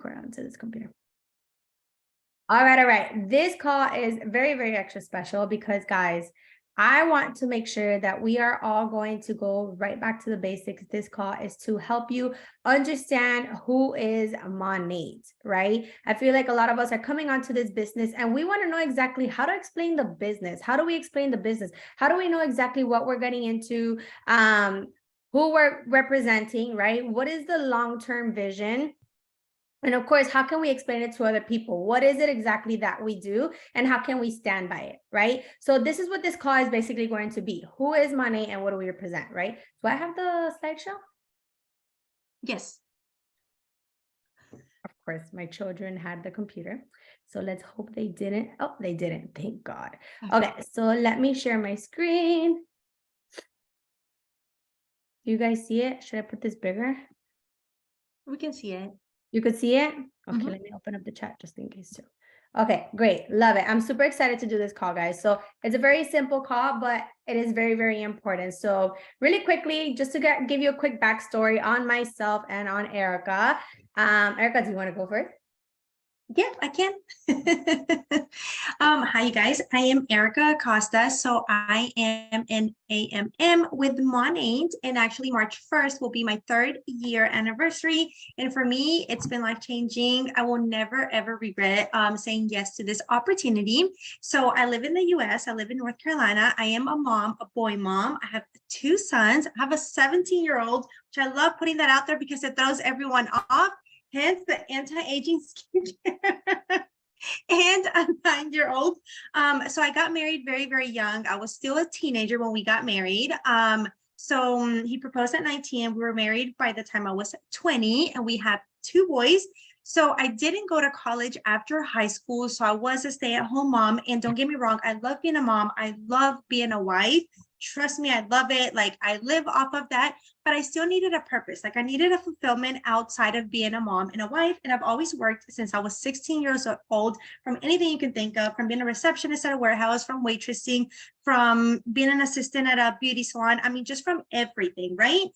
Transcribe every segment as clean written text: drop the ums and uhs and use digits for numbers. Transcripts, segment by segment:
record onto this computer. All right. This call is very, very extra special because, guys, I want to make sure that we are all going to go right back to the basics. This call is to help you understand who is Monat, right? I feel like a lot of us are coming onto this business and we want to know exactly how to explain the business. How do we explain the business? How do we know exactly what we're getting into, who we're representing, right? What is the long-term vision? And of course, how can we explain it to other people? What is it exactly that we do and how can we stand by it, right? So this is what this call is basically going to be. Who is Monat and what do we represent, right? Do I have the slideshow? Yes. Of course, my children had the computer. So let's hope they didn't. Oh, they didn't. Thank God. Okay, so let me share my screen. Do you guys see it? Should I put this bigger? We can see it. You could see it? Okay, let me open up the chat just in case too. Okay, great. Love it. I'm super excited to do this call, guys. So it's a very simple call, but it is very, very important. So really quickly, just to give you a quick backstory on myself and on Erica. Erica, do you want to go first? Yeah, I can. Hi, you guys. I am Erica Acosta. So I am an AMM with Monat, and actually March 1st will be my 3rd year anniversary. And for me, it's been life-changing. I will never, ever regret saying yes to this opportunity. So I live in the US. I live in North Carolina. I am a mom, a boy mom. I have 2 sons. I have a 17-year-old, which I love putting that out there because it throws everyone off. Hence the anti-aging skincare. And a 9-year-old. So I got married very, very young. I was still a teenager when we got married. So he proposed at 19. We were married by the time I was 20, and we had 2 boys. So I didn't go to college after high school. So I was a stay-at-home mom. And don't get me wrong, I love being a mom. I love being a wife. Trust me, I love it. Like, I live off of that, but I still needed a purpose. Like, I needed a fulfillment outside of being a mom and a wife. And I've always worked since I was 16 years old, from anything you can think of, from being a receptionist at a warehouse, from waitressing, from being an assistant at a beauty salon. I mean, just from everything, right?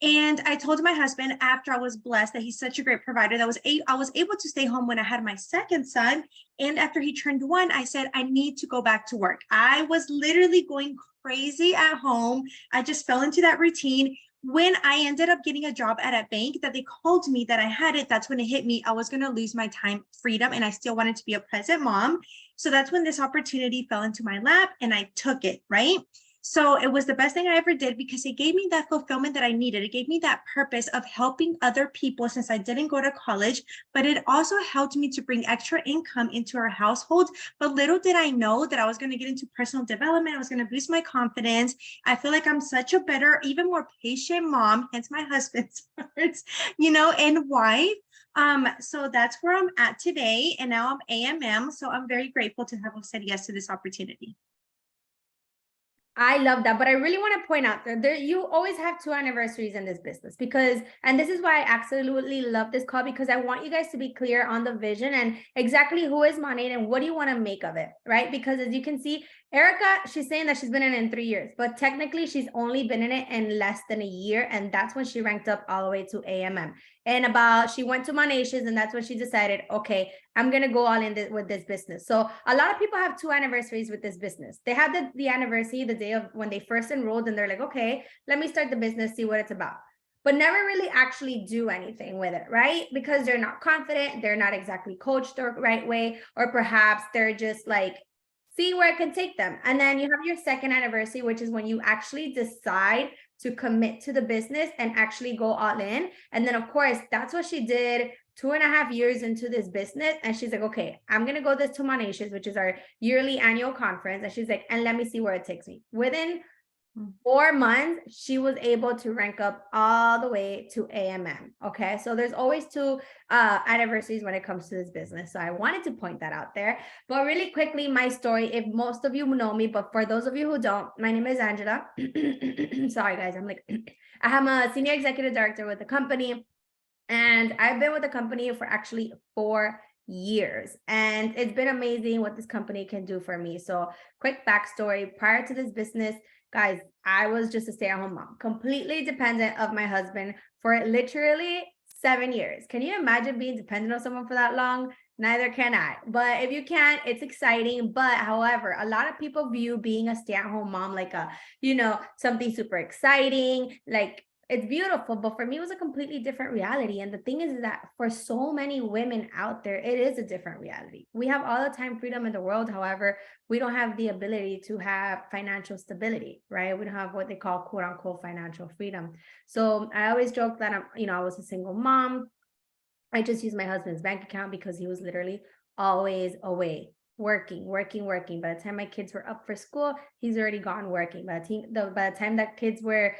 And I told my husband, after I was blessed that he's such a great provider, that I was able to stay home when I had my 2nd son. And after he turned 1, I said, I need to go back to work. I was literally going crazy at home. I just fell into that routine. When I ended up getting a job at a bank that they called me that I had it, that's when it hit me. I was going to lose my time freedom, and I still wanted to be a present mom. So that's when this opportunity fell into my lap and I took it, right? So it was the best thing I ever did because it gave me that fulfillment that I needed. It gave me that purpose of helping other people since I didn't go to college, but it also helped me to bring extra income into our household. But little did I know that I was going to get into personal development. I was going to boost my confidence. I feel like I'm such a better, even more patient mom, hence my husband's words, and wife. So that's where I'm at today. And now I'm AMM. So I'm very grateful to have said yes to this opportunity. I love that, but I really want to point out that you always have 2 anniversaries in this business and this is why I absolutely love this call, because I want you guys to be clear on the vision and exactly who is Monat and what do you want to make of it, right? Because as you can see, Erica, she's saying that she's been in it in 3 years, but technically she's only been in it in less than a year. And that's when she ranked up all the way to AMM. And she went to Monations, and that's when she decided, okay, I'm going to go all in with this business. So a lot of people have 2 anniversaries with this business. They had the anniversary the day of when they first enrolled, and they're like, okay, let me start the business, see what it's about, but never really actually do anything with it, right? Because they're not confident, they're not exactly coached the right way, or perhaps they're just like, see where it can take them. And then you have your 2nd anniversary, which is when you actually decide to commit to the business and actually go all in. And then of course, that's what she did 2.5 years into this business. And she's like, okay, I'm going to go this to Monations, which is our yearly annual conference. And she's like, and let me see where it takes me. Within 4 months, she was able to rank up all the way to AMM. Okay, so there's always 2 anniversaries when it comes to this business. So I wanted to point that out there. But really quickly, my story, if most of you know me, but for those of you who don't, my name is Angela. Sorry, guys. I am a senior executive director with the company. And I've been with the company for actually 4 years. And it's been amazing what this company can do for me. So quick backstory, prior to this business, guys, I was just a stay-at-home mom, completely dependent of my husband for literally 7 years. Can you imagine being dependent on someone for that long? Neither can I. But if you can, it's exciting. But however, a lot of people view being a stay-at-home mom like a, something super exciting, like it's beautiful. But for me, it was a completely different reality. And the thing is that for so many women out there, it is a different reality. We have all the time freedom in the world. However, we don't have the ability to have financial stability, right? We don't have what they call quote unquote financial freedom. So I always joke that I was a single mom. I just used my husband's bank account because he was literally always away, working, working, working. By the time my kids were up for school, he's already gone working. By the time that kids were,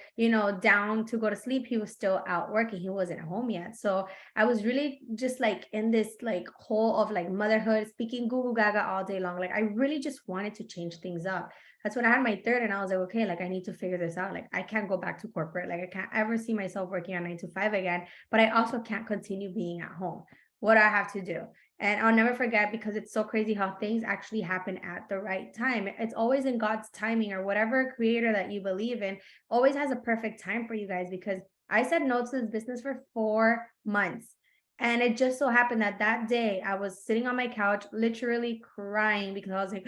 down to go to sleep, he was still out working. He wasn't home yet. So I was really just like in this like hole of like motherhood, speaking goo goo gaga all day long. Like I really just wanted to change things up. That's when I had my third, and I was like, okay, like I need to figure this out. Like I can't go back to corporate. Like I can't ever see myself working on 9 to 5 again, but I also can't continue being at home. What do I have to do? And I'll never forget, because it's so crazy how things actually happen at the right time. It's always in God's timing, or whatever creator that you believe in always has a perfect time for you guys, because I said no to this business for 4 months. And it just so happened that that day I was sitting on my couch, literally crying, because I was like,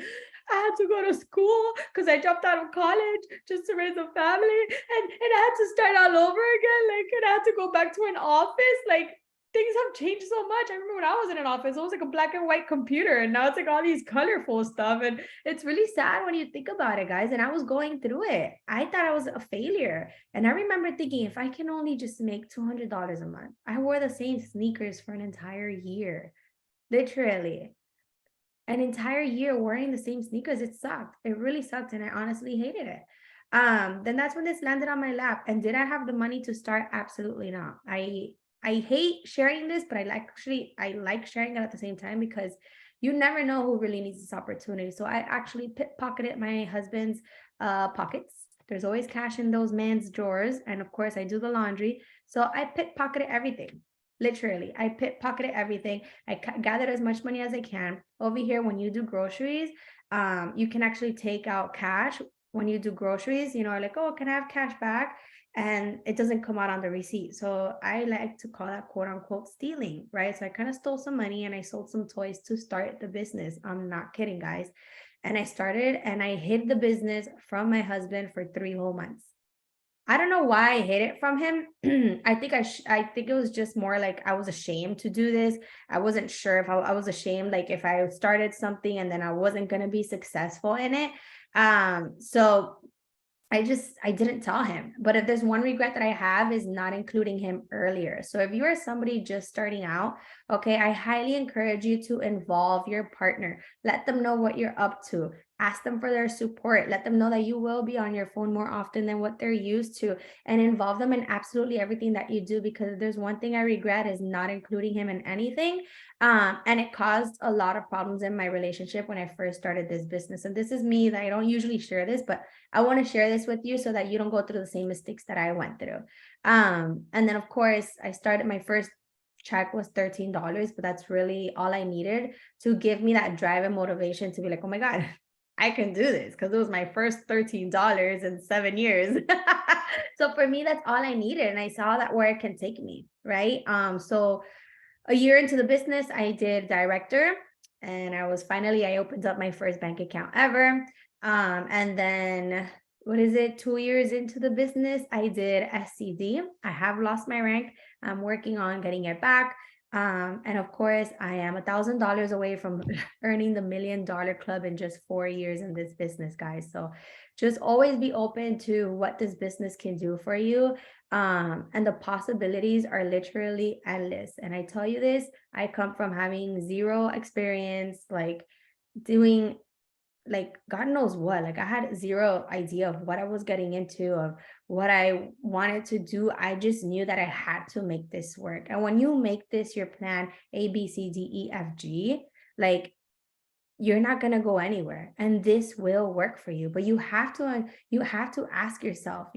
I had to go to school because I dropped out of college just to raise a family, and I had to start all over again. Like, and I had to go back to an office. Like, things have changed so much. I remember when I was in an office, it was like a black and white computer, and now it's like all these colorful stuff. And it's really sad when you think about it, guys. And I was going through it. I thought I was a failure. And I remember thinking, if I can only just make $200 a month, I wore the same sneakers for an entire year, literally an entire year wearing the same sneakers. It sucked. It really sucked. And I honestly hated it. Then that's when this landed on my lap. And did I have the money to start? Absolutely not. I hate sharing this, but I like sharing it at the same time, because you never know who really needs this opportunity. So I actually pocketed my husband's pockets. There's always cash in those man's drawers. And of course I do the laundry. So I pickpocketed everything. Literally, I pickpocketed everything. I gathered as much money as I can. Over here, when you do groceries, you can actually take out cash when you do groceries. Like, oh, can I have cash back? And it doesn't come out on the receipt. So I like to call that quote unquote stealing, right? So I kind of stole some money and I sold some toys to start the business. I'm not kidding, guys. And I started, and I hid the business from my husband for 3 whole months. I don't know why I hid it from him. I think it was just more like I was ashamed to do this. I wasn't sure if I was ashamed, like if I started something and then I wasn't going to be successful in it. So I didn't tell him. But if there's one regret that I have, is not including him earlier. So if you are somebody just starting out, okay, I highly encourage you to involve your partner. Let them know what you're up to. Ask them for their support. Let them know that you will be on your phone more often than what they're used to, and involve them in absolutely everything that you do. Because if there's one thing I regret, is not including him in anything. And it caused a lot of problems in my relationship when I first started this business. And this is me, that I don't usually share this, but I want to share this with you so that you don't go through the same mistakes that I went through. And then of course I started, my first check was $13, but that's really all I needed to give me that drive and motivation to be like, oh my God, I can do this, because it was my first $13 in 7 years. So for me, that's all I needed. And I saw that where it can take me, right? So a year into the business, I did director, and I opened up my first bank account ever. And then, 2 years into the business, I did SCD. I have lost my rank. I'm working on getting it back. And of course, I am $1,000 away from earning the $1 million club in just 4 years in this business, guys. So just always be open to what this business can do for you. And the possibilities are literally endless. And I tell you this, I come from having zero experience, like doing like God knows what. Like I had zero idea of what I was getting into, of what I wanted to do. I just knew that I had to make this work. And when you make this your plan, A, B, C, D, E, F, G, like you're not going to go anywhere, and this will work for you. But you have to ask yourself,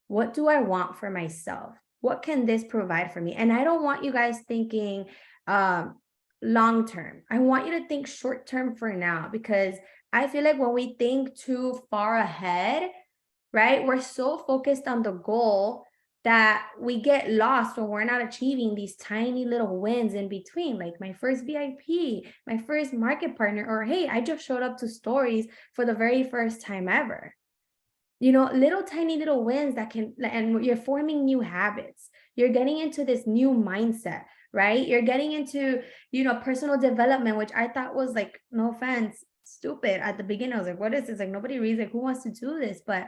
what do I want for myself? What can this provide for me? And I don't want you guys thinking long term. I want you to think short term for now, because I feel like when we think too far ahead, right, we're so focused on the goal that we get lost when we're not achieving these tiny little wins in between, like my first VIP, my first market partner, or hey, I just showed up to stories for the very first time ever. You know, little tiny little wins that can, and you're forming new habits. You're getting into this new mindset, right? You're getting into, you know, personal development, which I thought was like, no offense, stupid at the beginning. I was like, what is this? Like, nobody reads, like, who wants to do this? But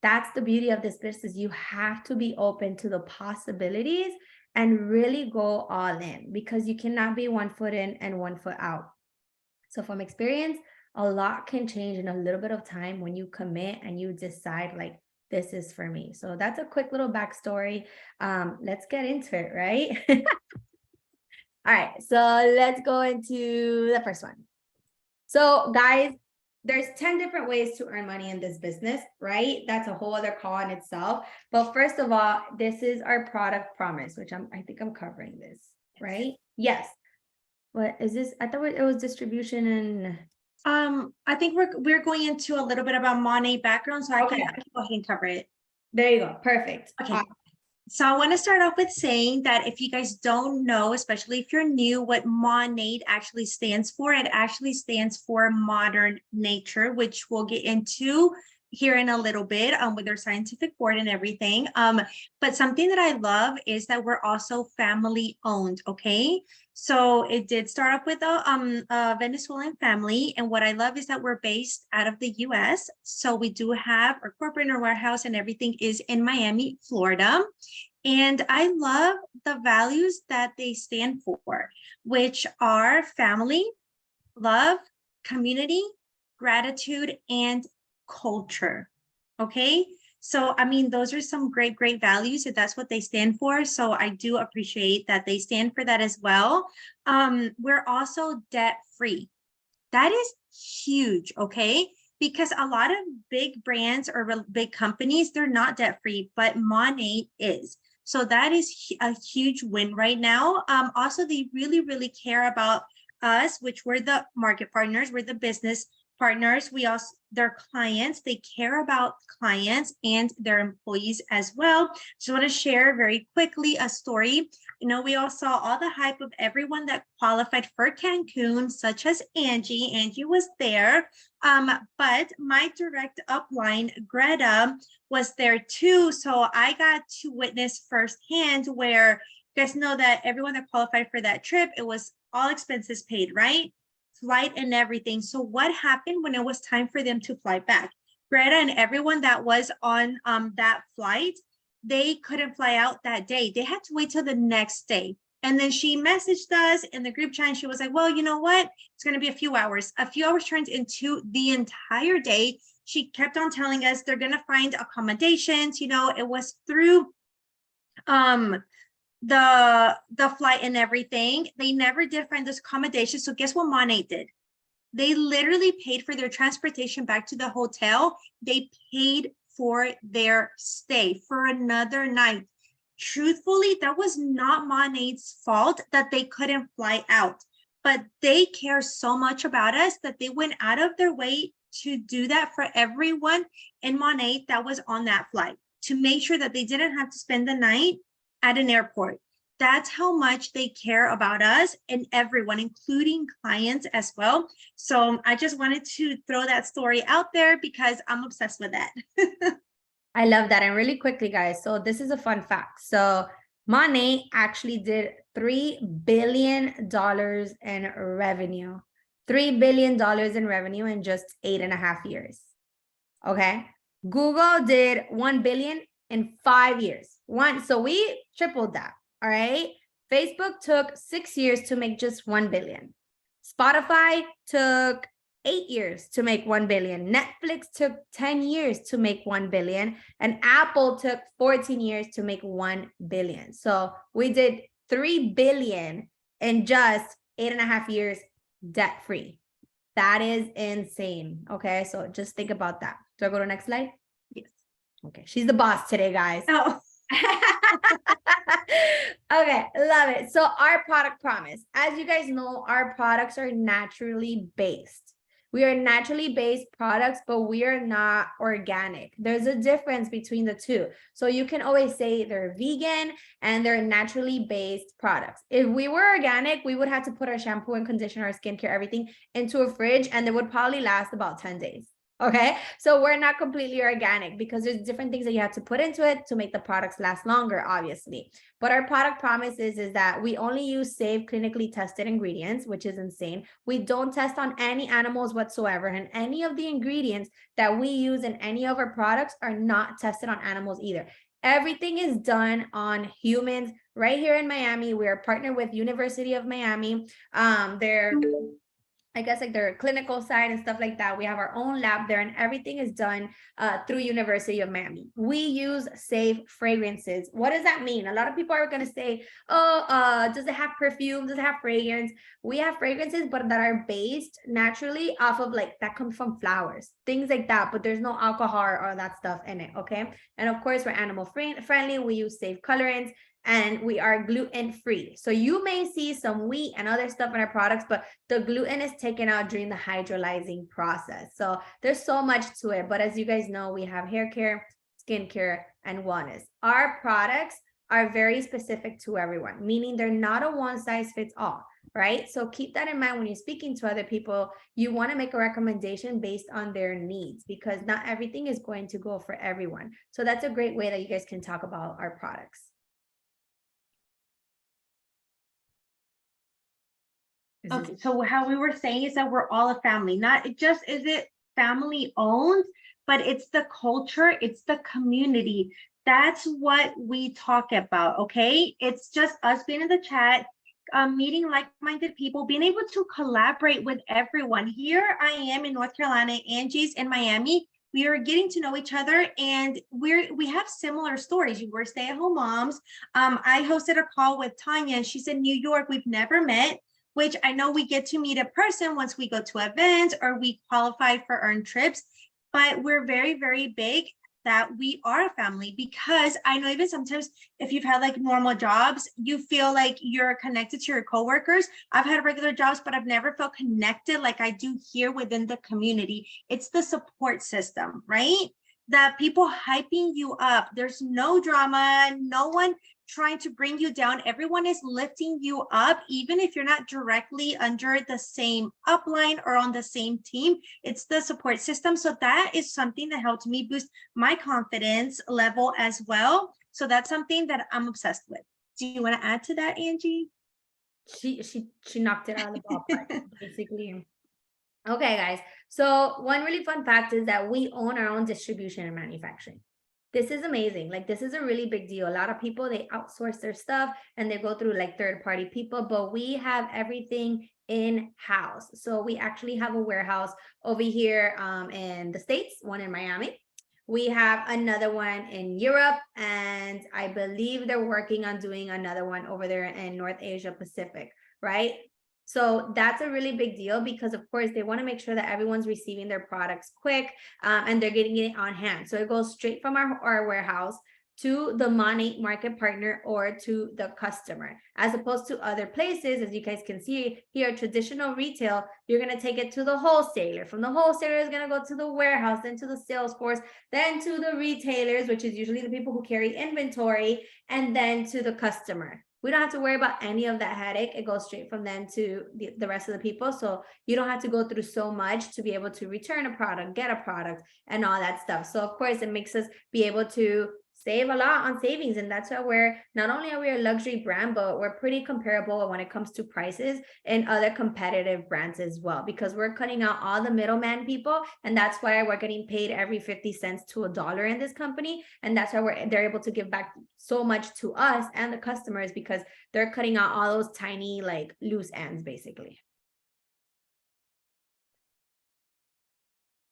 that's the beauty of this business. You have to be open to the possibilities and really go all in, because you cannot be 1 foot in and 1 foot out. So from experience, a lot can change in a little bit of time when you commit and you decide, like, this is for me. So that's a quick little backstory. Let's get into it, right? All right, so let's go into the first one. So guys, there's 10 different ways to earn money in this business, right? That's a whole other call in itself. But first of all, this is our product promise, which I think I'm covering this, right? Yes. What is this? I thought it was distribution and I think we're going into a little bit about Monat background, so I can go ahead and cover it. there you go. Perfect. Okay. So I want to start off with saying that if you guys don't know, especially if you're new, what Monat actually stands for, it actually stands for modern nature, which we'll get into here in a little bit with their scientific board and everything. But something that I love is that we're also family owned. Okay. So it did start off with a Venezuelan family. And what I love is that we're based out of the US. So we do have our corporate and our warehouse and everything is in Miami, Florida. And I love the values that they stand for, which are family, love, community, gratitude, and culture. Okay. So, I mean, those are some great, great values if that's what they stand for. So I do appreciate that they stand for that as well. We're also debt free. That is huge. Okay. Because a lot of big brands or big companies, they're not debt free, but Monat is. So that is a huge win right now. Also, they really, really care about us, which we're the market partners, we're the business partners. We also, their clients, they care about clients and their employees as well. Just want to share very quickly a story. You know, we all saw all the hype of everyone that qualified for Cancun, such as Angie. Angie was there. But my direct upline, Greta, was there too. So I got to witness firsthand where you guys know that everyone that qualified for that trip, it was all expenses paid, right? Flight and everything. So what happened when it was time for them to fly back? Greta and everyone that was on that flight, they couldn't fly out that day. They had to wait till the next day. And then she messaged us in the group chat and she was like, well, you know what? It's going to be a few hours. A few hours turns into the entire day. She kept on telling us they're going to find accommodations. You know, it was through the flight and everything. They never did find this accommodation. So guess what Monat did? They literally paid for their transportation back to the hotel. They paid for their stay for another night. Truthfully, that was not Monat's fault that they couldn't fly out, but they care so much about us that they went out of their way to do that for everyone in Monat that was on that flight, to make sure that they didn't have to spend the night at an airport. That's how much they care about us and everyone, including clients as well. So I just wanted to throw that story out there because I'm obsessed with that. I love that. And really quickly, guys, so this is a fun fact. So Monat actually did $3 billion in revenue. $3 billion in revenue in just 8.5 years. Okay. Google did 1 billion in 5 years. So we tripled that. All right. Facebook took 6 years to make just 1 billion. Spotify took 8 years to make 1 billion. Netflix took 10 years to make 1 billion. And Apple took 14 years to make 1 billion. So we did 3 billion in just 8.5 years debt free. That is insane. Okay. So just think about that. Do I go to the next slide? Yes. Okay. She's the boss today, guys. Oh. Okay, love it. So our product promise, as you guys know, our products are naturally based. We are naturally based products, but we are not organic. There's a difference between the two. So you can always say they're vegan and they're naturally based products. If we were organic, we would have to put our shampoo and conditioner, our skincare, everything into a fridge, and they would probably last about 10 days. Okay, so we're not completely organic because there's different things that you have to put into it to make the products last longer, obviously. But our product promise is that we only use safe, clinically tested ingredients, which is insane. We don't test on any animals whatsoever, and any of the ingredients that we use in any of our products are not tested on animals either. Everything is done on humans. Right here in Miami, we are partnered with University of Miami. They're I guess like their clinical side and stuff like that. We have our own lab there, and everything is done through University of Miami. We use safe fragrances. What does that mean? A lot of people are going to say, oh, does it have perfume? Does it have fragrance? We have fragrances, but that are based naturally off of like, that comes from flowers, things like that, but there's no alcohol or that stuff in it, okay? And of course, we're animal friendly. We use safe colorants, and we are gluten free. So you may see some wheat and other stuff in our products, but the gluten is taken out during the hydrolyzing process. So there's so much to it. But as you guys know, we have hair care, skin care, and wellness. Our products are very specific to everyone, meaning they're not a one size fits all, right? So keep that in mind when you're speaking to other people. You want to make a recommendation based on their needs, because not everything is going to go for everyone. So that's a great way that you guys can talk about our products. Okay, so how we were saying is that we're all a family, not just is it family owned, but it's the culture, it's the community. That's what we talk about, okay? It's just us being in the chat, meeting like-minded people, being able to collaborate with everyone. Here I am in North Carolina, Angie's in Miami. We are getting to know each other, and we have similar stories. We're stay-at-home moms. I hosted a call with Tanya, and she's in New York. We've never met, which I know we get to meet a person once we go to events or we qualify for earned trips, but we're very, very big that we are a family, because I know even sometimes if you've had like normal jobs, you feel like you're connected to your coworkers. I've had regular jobs, but I've never felt connected like I do here within the community. It's the support system, right? The people hyping you up. There's no drama, no one trying to bring you down. Everyone is lifting you up, even if you're not directly under the same upline or on the same team. It's the support system. So that is something that helped me boost my confidence level as well. So that's something that I'm obsessed with. Do you want to add to that, Angie? She knocked it out of the ballpark, basically. Okay, guys. So one really fun fact is that we own our own distribution and manufacturing. This is amazing. Like, this is a really big deal. A lot of people, they outsource their stuff and they go through like third-party people, but we have everything in-house. So we actually have a warehouse over here in the States, one in Miami. We have another one in Europe, and I believe they're working on doing another one over there in North Asia Pacific, right? So that's a really big deal, because of course they want to make sure that everyone's receiving their products quick and they're getting it on hand. So it goes straight from our warehouse to the Monat market partner or to the customer, as opposed to other places. As you guys can see here, traditional retail, you're going to take it to the wholesaler. From the wholesaler is going to go to the warehouse, then to the sales force, then to the retailers, which is usually the people who carry inventory, and then to the customer. We don't have to worry about any of that headache. It goes straight from them to the rest of the people. So you don't have to go through so much to be able to return a product, get a product, and all that stuff. So of course, it makes us be able to save a lot on savings. And that's why we're not only are we a luxury brand, but we're pretty comparable when it comes to prices and other competitive brands as well, because we're cutting out all the middleman people. And that's why we're getting paid every 50 cents to $1 in this company. And that's why they're able to give back so much to us and the customers, because they're cutting out all those tiny like loose ends basically.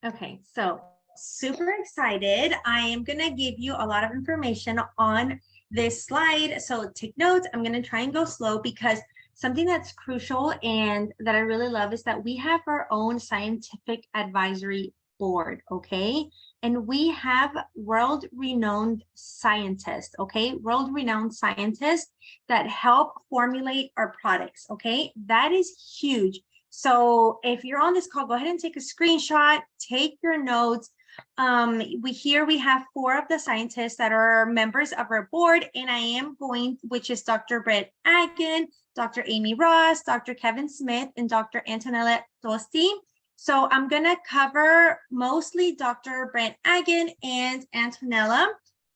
Okay, so super excited. I am going to give you a lot of information on this slide. So take notes. I'm going to try and go slow, because something that's crucial and that I really love is that we have our own scientific advisory board, okay? And we have world-renowned scientists, okay? World-renowned scientists that help formulate our products, okay? That is huge. So if you're on this call, go ahead and take a screenshot, take your notes. We have 4 of the scientists that are members of our board, and I am going, which is Dr. Brett Agin, Dr. Amy Ross, Dr. Kevin Smith, and Dr. Antonella Tosti. So I'm going to cover mostly Dr. Brett Agin and Antonella,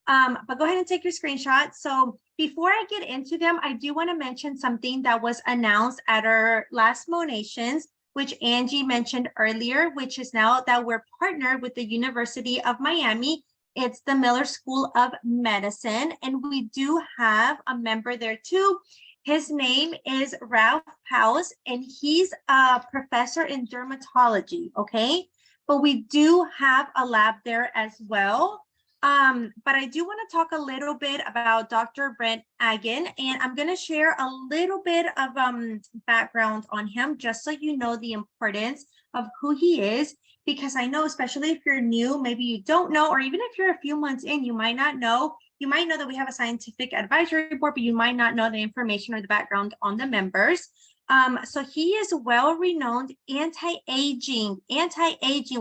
but go ahead and take your screenshot. So before I get into them, I do want to mention something that was announced at our last Monations, which Angie mentioned earlier, which is now that we're partnered with the University of Miami. It's the Miller School of Medicine, and we do have a member there too. His name is Ralph Paus, and he's a professor in dermatology, okay? But we do have a lab there as well. But I do want to talk a little bit about Dr. Brent Agin, and I'm going to share a little bit of background on him, just so you know the importance of who he is, because I know, especially if you're new, maybe you don't know, or even if you're a few months in, you might not know. You might know that we have a scientific advisory board, but you might not know the information or the background on the members. So he is well-renowned anti-aging,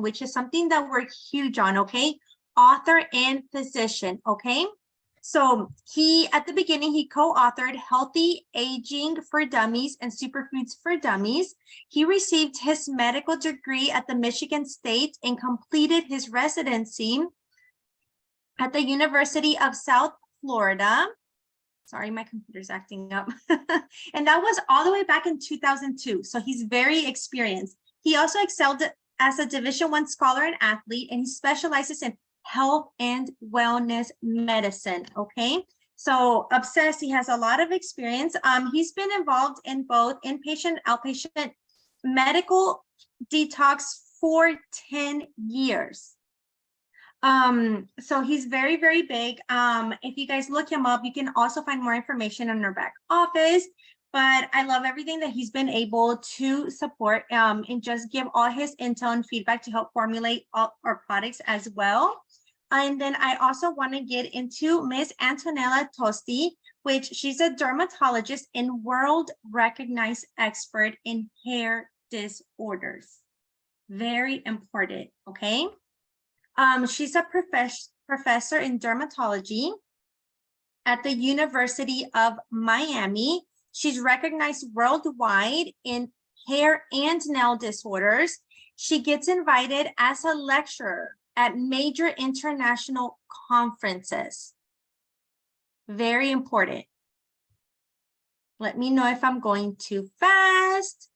which is something that we're huge on, okay? Author and physician, okay? So at the beginning, he co-authored Healthy Aging for Dummies and Superfoods for Dummies. He received his medical degree at the Michigan State and completed his residency at the University of South Florida. Sorry, my computer's acting up. And that was all the way back in 2002. So he's very experienced. He also excelled as a Division I scholar and athlete, and he specializes in health and wellness medicine, okay? So obsessed, he has a lot of experience. He's been involved in both inpatient, outpatient medical detox for 10 years. So he's very, very big. If you guys look him up, you can also find more information on our back office. But I love everything that he's been able to support and just give all his intel and feedback to help formulate all our products as well. And then I also want to get into Miss Antonella Tosti, which she's a dermatologist and world-recognized expert in hair disorders. Very important, okay? She's a professor in dermatology at the University of Miami. She's recognized worldwide in hair and nail disorders. She gets invited as a lecturer at major international conferences. Very important. Let me know if I'm going too fast.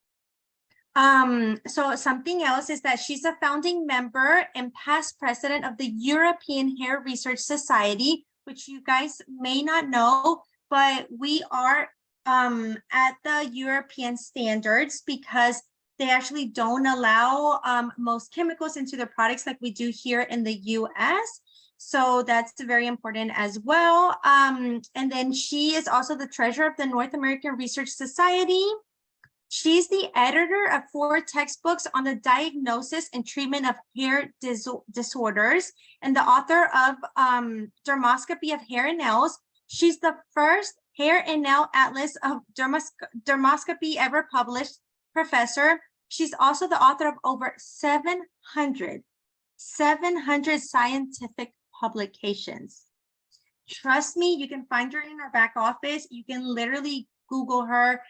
So something else is that she's a founding member and past president of the European Hair Research Society, which you guys may not know, but we are at the European standards because they actually don't allow most chemicals into their products like we do here in the US. So that's very important as well. And then she is also the treasurer of the North American Research Society. She's the editor of 4 textbooks on the diagnosis and treatment of hair disorders and the author of Dermoscopy of Hair and Nails. She's the first hair and nail atlas of dermoscopy ever published professor. She's also the author of over 700 scientific publications. Trust me, you can find her in our back office. You can literally Google her.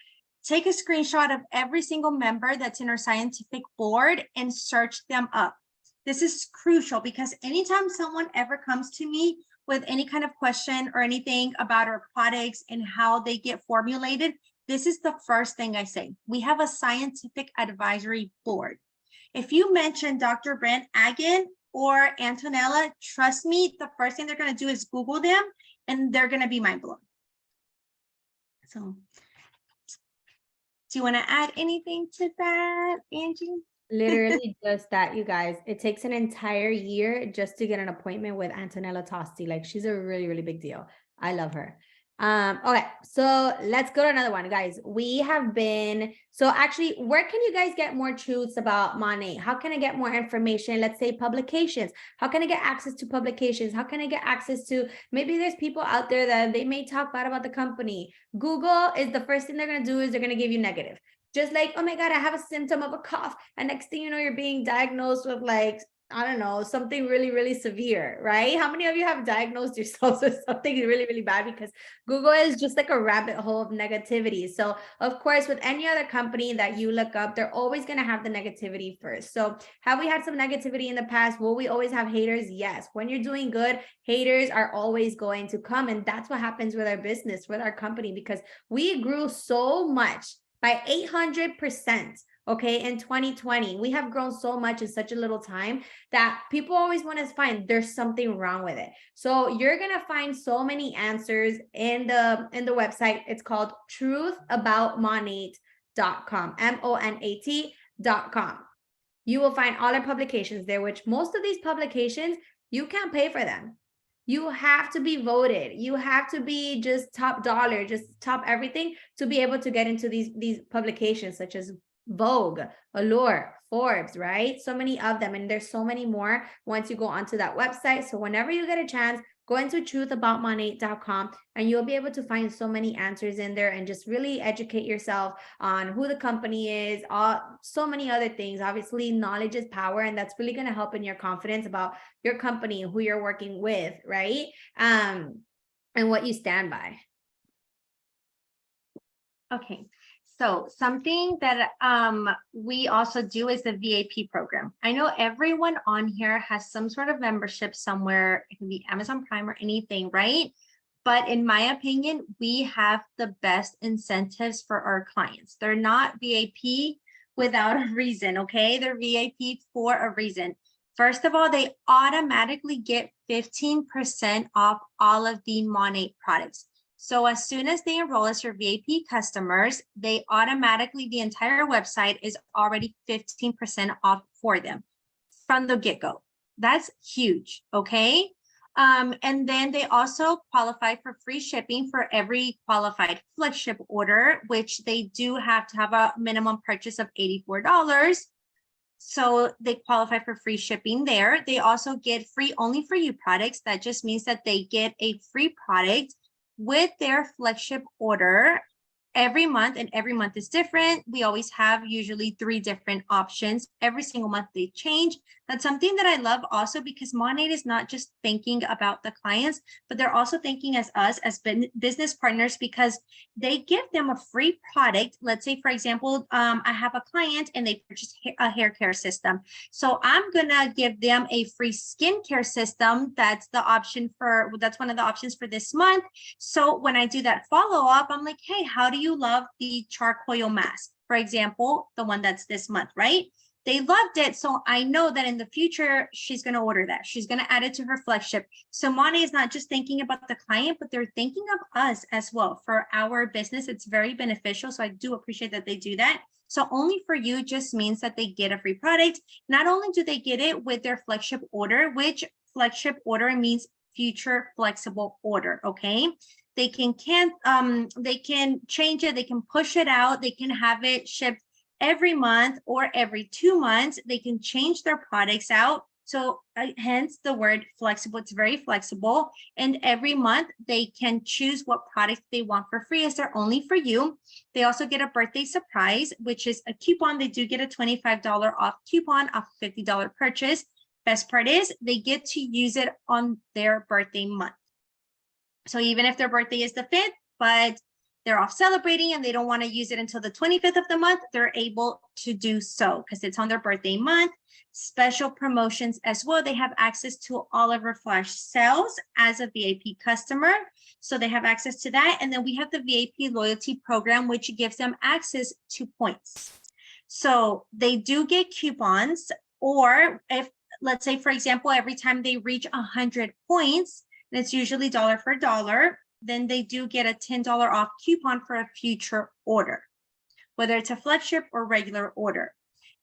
Take a screenshot of every single member that's in our scientific board and search them up. This is crucial because anytime someone ever comes to me with any kind of question or anything about our products and how they get formulated, this is the first thing I say. We have a scientific advisory board. If you mention Dr. Brent Agin or Antonella, trust me, the first thing they're going to do is Google them and they're going to be mind blown. So do you want to add anything to that, Angie? Literally just that, you guys. It takes an entire year just to get an appointment with Antonella Tosti. Like, she's a really, really big deal. I love her. Okay, so let's go to another one, guys. We have been, so actually, where can you guys get more truths about Monat? How can I get more information? Let's say publications. How can I get access to publications? How can I get access to, maybe there's people out there that they may talk bad about the company. Google is the first thing they're going to do is they're going to give you negative. Just like, oh my God, I have a symptom of a cough. And next thing you know, you're being diagnosed with like, I don't know, something really, really severe, right? How many of you have diagnosed yourselves with something really, really bad? Because Google is just like a rabbit hole of negativity. So of course, with any other company that you look up, they're always going to have the negativity first. So have we had some negativity in the past? Will we always have haters? Yes. When you're doing good, haters are always going to come. And that's what happens with our business, with our company, because we grew so much by 800%. Okay, in 2020, we have grown so much in such a little time that people always want to find there's something wrong with it. So you're gonna find so many answers in the website. It's called truthaboutmonat.com, MONAT.com. You will find all our publications there, which most of these publications, you can't pay for them. You have to be voted. You have to be just top dollar, just top everything to be able to get into these publications, such as Vogue, Allure, Forbes, right? So many of them. And there's so many more once you go onto that website. So whenever you get a chance, go into truthaboutmonat.com and you'll be able to find so many answers in there and just really educate yourself on who the company is, so many other things. Obviously, knowledge is power, and that's really going to help in your confidence about your company, who you're working with, right? And what you stand by. Okay. So something that we also do is the VAP program. I know everyone on here has some sort of membership somewhere. It can be Amazon Prime or anything, right? But in my opinion, we have the best incentives for our clients. They're not VAP without a reason, okay? They're VAP for a reason. First of all, they automatically get 15% off all of the Monat products. So as soon as they enroll as your VAP customers, they automatically, the entire website is already 15% off for them from the get-go. That's huge, okay? And then they also qualify for free shipping for every qualified FlexShip order, which they do have to have a minimum purchase of $84. So they qualify for free shipping there. They also get free only for you products. That just means that they get a free product with their FlexShip order every month, and every month is different. We always have usually 3 different options. Every single month they change. That's something that I love also, because Monat is not just thinking about the clients, but they're also thinking as us as business partners, because they give them a free product. Let's say, for example, I have a client and they purchased a hair care system. So I'm gonna give them a free skincare system. That's one of the options for this month. So when I do that follow-up, I'm like, hey, how do you love the charcoal mask? For example, the one that's this month, right? They loved it. So I know that in the future, she's going to order that. She's going to add it to her FlexShip. So Monat is not just thinking about the client, but they're thinking of us as well. For our business, it's very beneficial. So I do appreciate that they do that. So only for you just means that they get a free product. Not only do they get it with their FlexShip order, which FlexShip order means future flexible order, okay? They can change it, they can push it out, they can have it shipped every month or every 2 months. They can change their products out. So hence the word flexible. It's very flexible. And every month they can choose what products they want for free, as they're only for you. They also get a birthday surprise, which is a coupon. They do get a $25 off coupon off a $50 purchase. Best part is they get to use it on their birthday month. So even if their birthday is the 5th, but they're off celebrating and they don't want to use it until the 25th of the month, they're able to do so because it's on their birthday month. Special promotions as well. They have access to all of our flash sales as a VAP customer. So they have access to that. And then we have the VAP loyalty program, which gives them access to points. So they do get coupons, or if, let's say, for example, every time they reach 100 points, and it's usually dollar for dollar, then they do get a $10 off coupon for a future order, whether it's a FlexShip or regular order.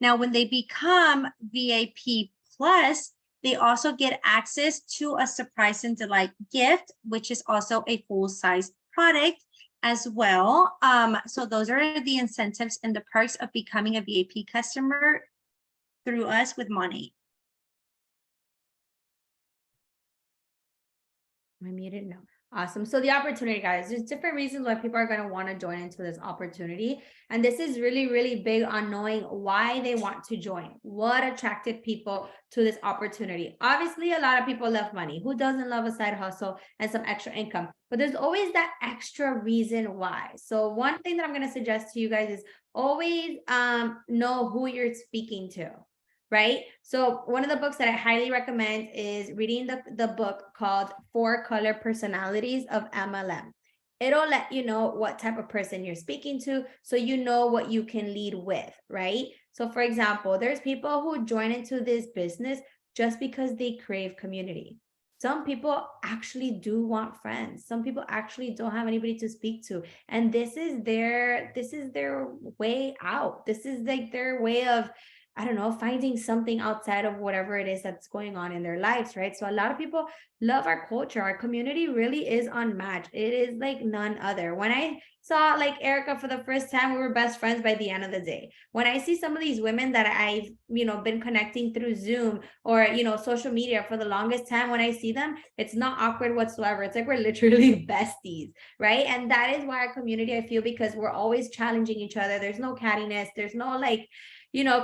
Now, when they become VAP Plus, they also get access to a surprise and delight gift, which is also a full-size product as well. So those are the incentives and the perks of becoming a VAP customer through us with Monat. I muted? No. Awesome. So the opportunity, guys, there's different reasons why people are going to want to join into this opportunity. And this is really, really big on knowing why they want to join. What attracted people to this opportunity? Obviously, a lot of people love money. Who doesn't love a side hustle and some extra income? But there's always that extra reason why. So one thing that I'm going to suggest to you guys is always know who you're speaking to. Right? So one of the books that I highly recommend is reading the book called 4 Color Personalities of MLM. It'll let you know what type of person you're speaking to, so you know what you can lead with, right? So for example, there's people who join into this business just because they crave community. Some people actually do want friends. Some people actually don't have anybody to speak to. And this is their way out. This is like their way of, I don't know, finding something outside of whatever it is that's going on in their lives, right? So a lot of people love our culture. Our community really is unmatched. It is like none other. When I saw like Erica for the first time, we were best friends by the end of the day. When I see some of these women that I've, been connecting through Zoom or, social media for the longest time, when I see them, it's not awkward whatsoever. It's like we're literally besties, right? And that is why our community, I feel, because we're always challenging each other. There's no cattiness. There's no like,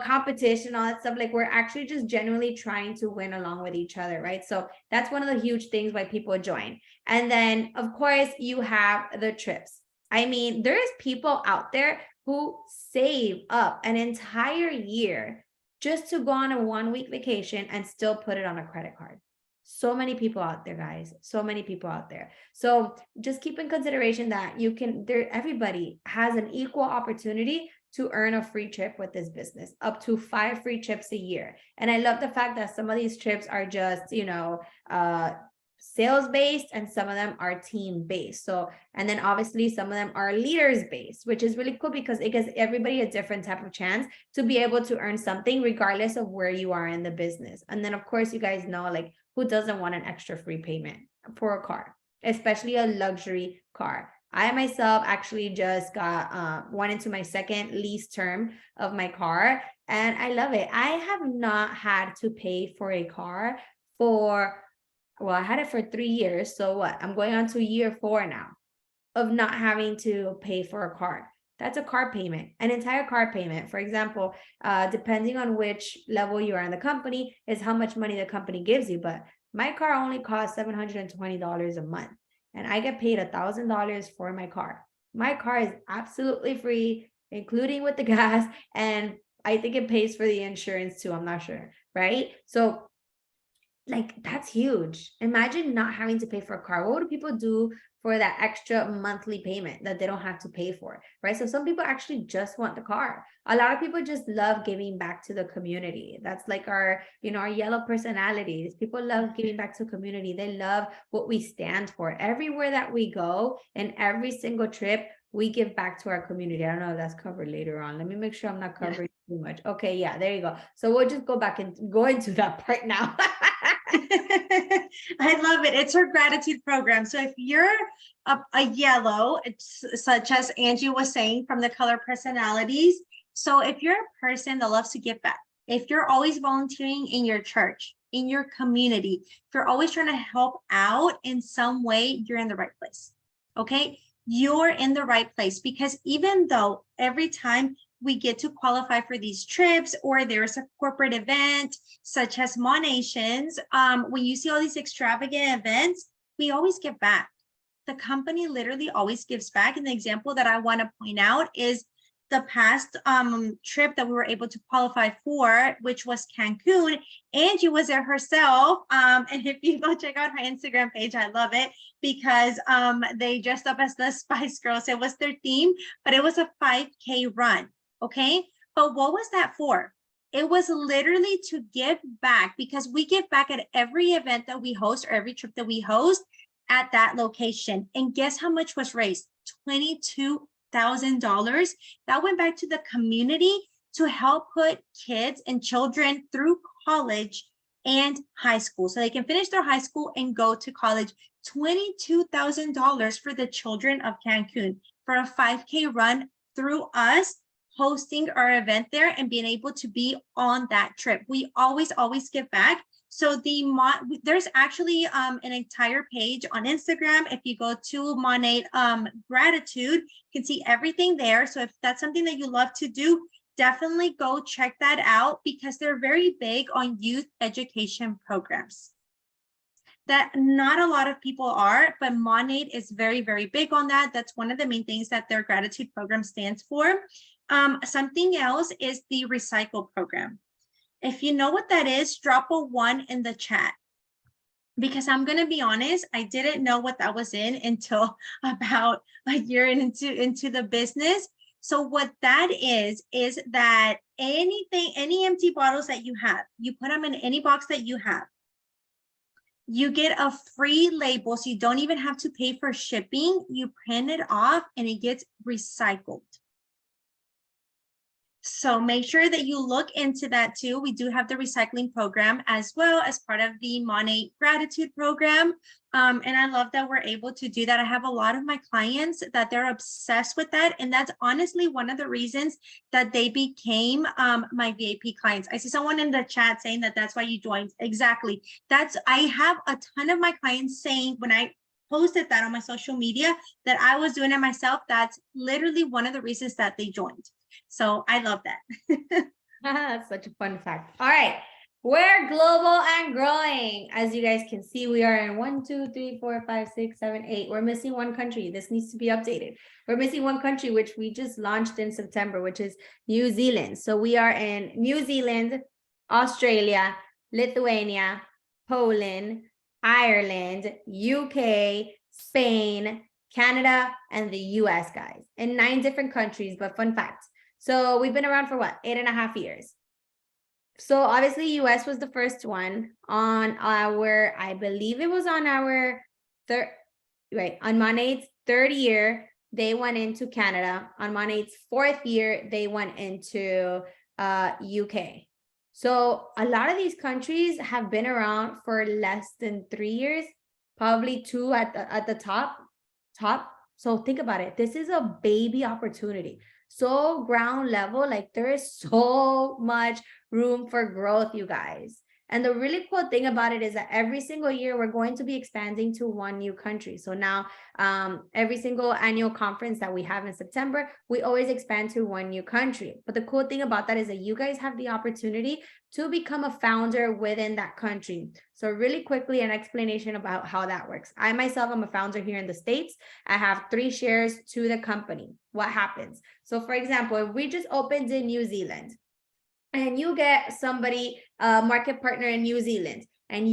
competition, all that stuff. Like we're actually just genuinely trying to win along with each other, right? So that's one of the huge things why people join. And then of course you have the trips. I mean, there's people out there who save up an entire year just to go on a 1-week vacation and still put it on a credit card. So many people out there, guys. So many people out there. So just keep in consideration that everybody has an equal opportunity to earn a free trip with this business, up to 5 free trips a year. And I love the fact that some of these trips are just, sales based and some of them are team based. So, and then obviously some of them are leaders based, which is really cool because it gives everybody a different type of chance to be able to earn something regardless of where you are in the business. And then of course, you guys know, like, who doesn't want an extra free payment for a car, especially a luxury car? I myself actually just went into my second lease term of my car, and I love it. I have not had to pay for a car I had it for 3 years. So what? I'm going on to year 4 now of not having to pay for a car. That's a car payment, an entire car payment. For example, depending on which level you are in the company is how much money the company gives you. But my car only costs $720 a month, and I get paid $1,000 for my car. My car is absolutely free, including with the gas, and I think it pays for the insurance too. I'm not sure, right? So like that's huge. Imagine not having to pay for a car. What would people do for that extra monthly payment that they don't have to pay for, right? So some people actually just want the car. A lot of people just love giving back to the community. That's like our yellow personalities. People love giving back to community. They love what we stand for. Everywhere that we go and every single trip, we give back to our community. I don't know if that's covered later on. Let me make sure I'm not covering too much. Okay, yeah, there you go. So we'll just go back and go into that part now. I love it. It's her gratitude program. So if you're a yellow, it's such as Angie was saying from the color personalities. So if you're a person that loves to give back, if you're always volunteering in your church, in your community, if you're always trying to help out in some way, you're in the right place. Okay. You're in the right place, because even though every time we get to qualify for these trips or there's a corporate event such as Monations, when you see all these extravagant events, we always give back. The company literally always gives back. And the example that I want to point out is the past trip that we were able to qualify for, which was Cancun. Angie was there herself. And if you go check out her Instagram page, I love it because they dressed up as the Spice Girls. It was their theme, but it was a 5K run. Okay. But what was that for? It was literally to give back, because we give back at every event that we host or every trip that we host at that location. And guess how much was raised? $22,000. That went back to the community to help put kids and children through college and high school so they can finish their high school and go to college. $22,000 for the children of Cancun for a 5K run through us hosting our event there and being able to be on that trip. We always give back. So there's actually an entire page on Instagram. If you go to Monat Gratitude, you can see everything there. So if that's something that you love to do, definitely go check that out because they're very big on youth education programs that not a lot of people are, but Monat is very, very big on that. That's one of the main things that their gratitude program stands for. Something else is the recycle program. If you know what that is, drop a 1 in the chat. Because I'm going to be honest, I didn't know what that was in until about a year into the business. So what that is that any empty bottles that you have, you put them in any box that you have, you get a free label, so you don't even have to pay for shipping. You print it off and it gets recycled. So make sure that you look into that too. We do have the recycling program as well as part of the Monat Gratitude program. And I love that we're able to do that. I have a lot of my clients that they're obsessed with that. And that's honestly one of the reasons that they became my VIP clients. I see someone in the chat saying that that's why you joined. Exactly. I have a ton of my clients saying when I posted that on my social media that I was doing it myself. That's literally one of the reasons that they joined. So I love that. That's such a fun fact. All right. We're global and growing. As you guys can see, we are in 1, 2, 3, 4, 5, 6, 7, 8. We're missing one country. This needs to be updated. We're missing one country, which we just launched in September, which is New Zealand. So we are in New Zealand, Australia, Lithuania, Poland, Ireland, UK, Spain, Canada, and the US, guys, in 9 different countries. But fun fact. So we've been around for what, 8.5 years. So obviously US was the first one on our, I believe it was on our on Monat's 3rd year, they went into Canada. On Monat's 4th year, they went into UK. So a lot of these countries have been around for less than 3 years, probably 2 at the top. So think about it. This is a baby opportunity. So ground level, like there is so much room for growth, you guys. And the really cool thing about it is that every single year we're going to be expanding to 1 new country. So now every single annual conference that we have in September, we always expand to 1 new country. But the cool thing about that is that you guys have the opportunity to become a founder within that country. So really quickly, an explanation about how that works. I myself am a founder here in the States. I have 3 shares to the company. What happens? So for example, if we just opened in New Zealand, and you get somebody, a market partner in New Zealand, and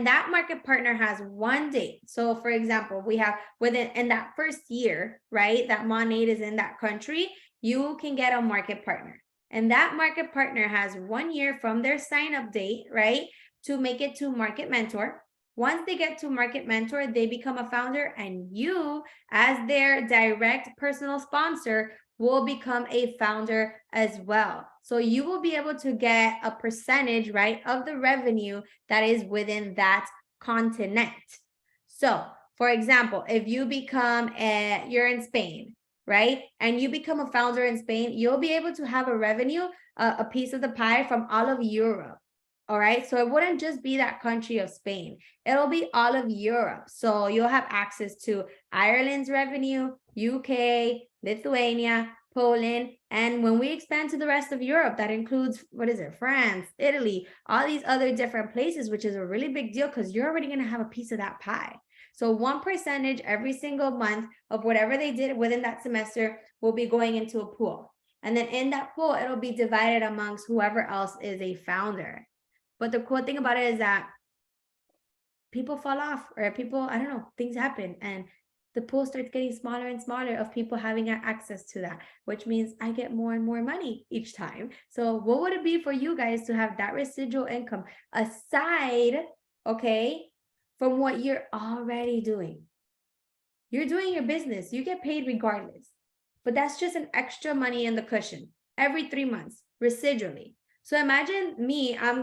that market partner has 1 date. So for example, we have in that first year, right, that Monat is in that country, you can get a market partner. And that market partner has 1 year from their sign up date, right, to make it to market mentor. Once they get to market mentor, they become a founder, and you, as their direct personal sponsor, will become a founder as well. So you will be able to get a percentage, right, of the revenue that is within that continent. So for example, if you you're in Spain, right, and you become a founder in Spain, you'll be able to have a revenue, a piece of the pie from all of Europe. All right. So it wouldn't just be that country of Spain. It'll be all of Europe. So you'll have access to Ireland's revenue, UK, Lithuania, Poland. And when we expand to the rest of Europe, that includes, France, Italy, all these other different places, which is a really big deal because you're already going to have a piece of that pie. So 1% every single month of whatever they did within that semester will be going into a pool. And then in that pool, it'll be divided amongst whoever else is a founder. But the cool thing about it is that people fall off, or people, I don't know, things happen, and the pool starts getting smaller and smaller of people having access to that, which means I get more and more money each time. So what would it be for you guys to have that residual income aside, okay, from what you're already doing? You're doing your business, you get paid regardless, but that's just an extra money in the cushion every 3 months, residually. So imagine me, I'm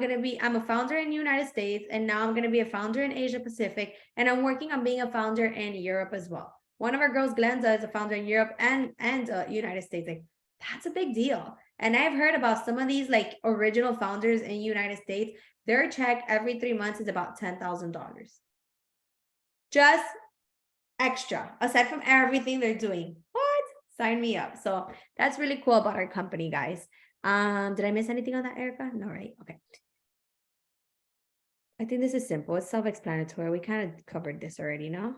a founder in the United States, and now I'm going to be a founder in Asia Pacific, and I'm working on being a founder in Europe as well. One of our girls, Glenda, is a founder in Europe and United States. Like, that's a big deal. And I've heard about some of these like original founders in the United States. their check every 3 months is about $10,000. Just extra, aside from everything they're doing. What? Sign me up. So that's really cool about our company, guys. Did I miss anything on that, Erica? No, right? Okay. I think this is simple. It's self-explanatory. We kind of covered this already, no?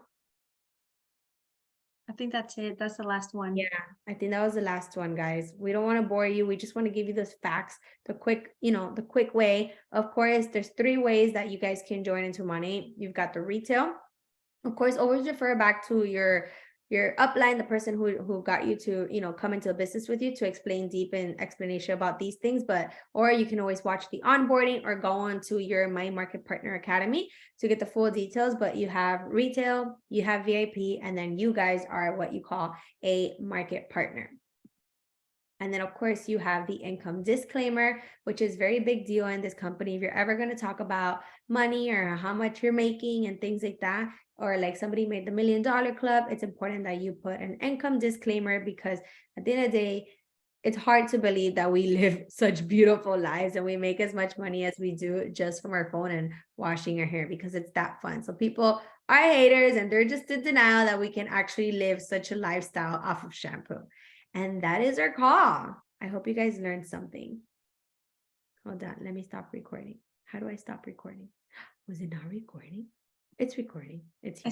I think that's it. That's the last one. Yeah, I think that was the last one, guys. We don't want to bore you. We just want to give you those facts, the quick, the quick way. Of course, there's 3 ways that you guys can join into money. You've got the retail. Of course, always refer back to your upline, the person who got you to, come into a business with you to explain deep in explanation about these things. Or you can always watch the onboarding or go on to your My Market Partner Academy to get the full details. But you have retail, you have VIP, and then you guys are what you call a market partner. And then, of course, you have the income disclaimer, which is very big deal in this company. If you're ever going to talk about money or how much you're making and things like that, or like somebody made the $1 Million Club, it's important that you put an income disclaimer, because at the end of the day, it's hard to believe that we live such beautiful lives and we make as much money as we do just from our phone and washing our hair, because it's that fun. So people are haters and they're just in denial that we can actually live such a lifestyle off of shampoo. And that is our call. I hope you guys learned something. Hold on, let me stop recording. How do I stop recording? Was it not recording? It's recording. It's here.